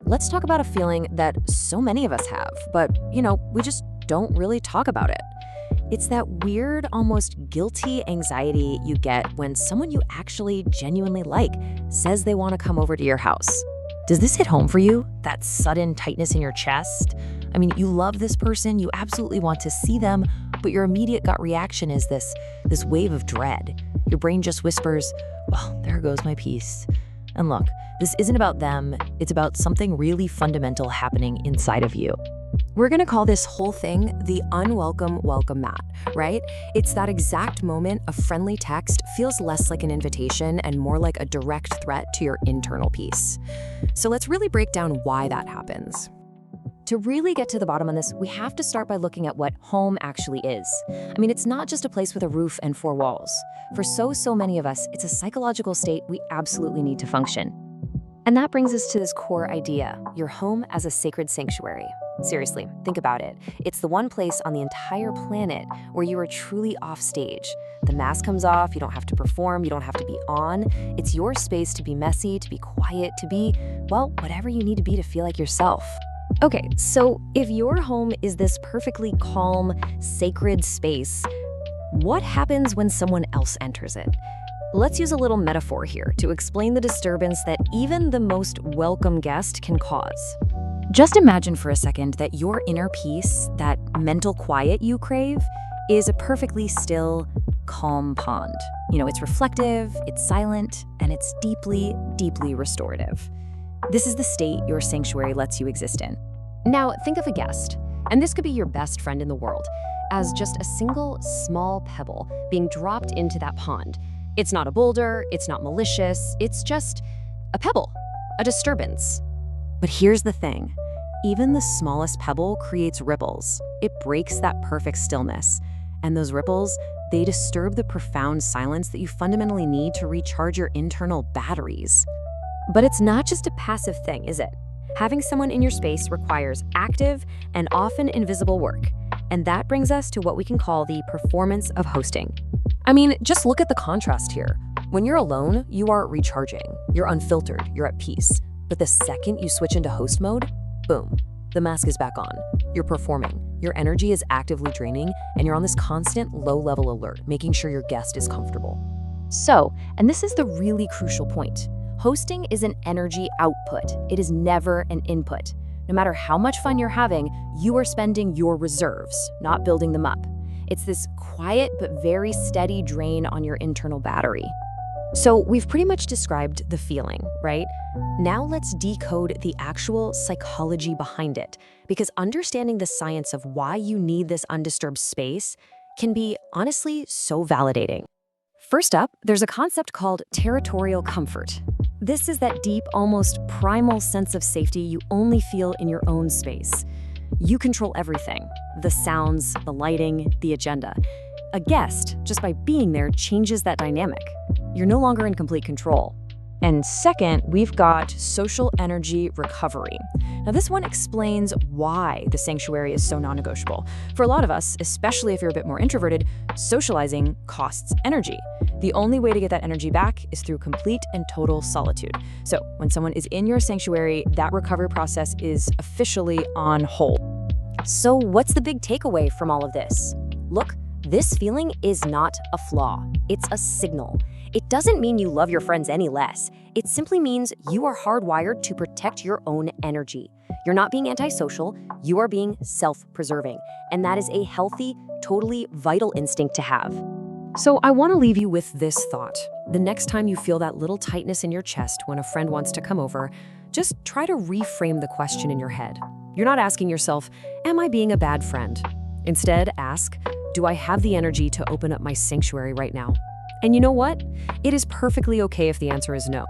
let's talk about a feeling that so many of us have, but, we just don't really talk about it. It's that weird, almost guilty anxiety you get when someone you actually genuinely like says they want to come over to your house. Does this hit home for you? That sudden tightness in your chest? I mean, you love this person, you absolutely want to see them, but your immediate gut reaction is this wave of dread. Your brain just whispers, well, there goes my peace. And look, this isn't about them, it's about something really fundamental happening inside of you. We're gonna call this whole thing the unwelcome welcome mat, right? It's that exact moment a friendly text feels less like an invitation and more like a direct threat to your internal peace. So let's really break down why that happens. To really get to the bottom on this, we have to start by looking at what home actually is. I mean, it's not just a place with a roof and four walls. For so many of us, it's a psychological state we absolutely need to function. And that brings us to this core idea, your home as a sacred sanctuary. Seriously, think about it. It's the one place on the entire planet where you are truly off stage. The mask comes off, you don't have to perform, you don't have to be on. It's your space to be messy, to be quiet, to be, well, whatever you need to be to feel like yourself. Okay, so if your home is this perfectly calm, sacred space, what happens when someone else enters it? Let's use a little metaphor here to explain the disturbance that even the most welcome guest can cause. Just imagine for a second that your inner peace, that mental quiet you crave, is a perfectly still, calm pond. It's reflective, it's silent, and it's deeply, deeply restorative. This is the state your sanctuary lets you exist in. Now, think of a guest, and this could be your best friend in the world, as just a single small pebble being dropped into that pond. It's not a boulder, it's not malicious, it's just a pebble, a disturbance. But here's the thing, even the smallest pebble creates ripples. It breaks that perfect stillness. And those ripples, they disturb the profound silence that you fundamentally need to recharge your internal batteries. But it's not just a passive thing, is it? Having someone in your space requires active and often invisible work. And that brings us to what we can call the performance of hosting. I mean, just look at the contrast here. When you're alone, you are recharging. You're unfiltered, you're at peace. But the second you switch into host mode, boom, the mask is back on. You're performing, your energy is actively draining, and you're on this constant low-level alert, making sure your guest is comfortable. So, and this is the really crucial point, hosting is an energy output. It is never an input. No matter how much fun you're having, you are spending your reserves, not building them up. It's this quiet but very steady drain on your internal battery. So we've pretty much described the feeling, right? Now let's decode the actual psychology behind it, because understanding the science of why you need this undisturbed space can be, honestly, so validating. First up, there's a concept called territorial comfort. This is that deep, almost primal sense of safety you only feel in your own space. You control everything, the sounds, the lighting, the agenda. A guest, just by being there, changes that dynamic. You're no longer in complete control. And second, we've got social energy recovery. Now, this one explains why the sanctuary is so non-negotiable. For a lot of us, especially if you're a bit more introverted, socializing costs energy. The only way to get that energy back is through complete and total solitude. So when someone is in your sanctuary, that recovery process is officially on hold. So what's the big takeaway from all of this? Look, this feeling is not a flaw. It's a signal. It doesn't mean you love your friends any less. It simply means you are hardwired to protect your own energy. You're not being antisocial, you are being self-preserving. And that is a healthy, totally vital instinct to have. So I want to leave you with this thought. The next time you feel that little tightness in your chest when a friend wants to come over, just try to reframe the question in your head. You're not asking yourself, am I being a bad friend? Instead, ask, do I have the energy to open up my sanctuary right now? And you know what? It is perfectly okay if the answer is no.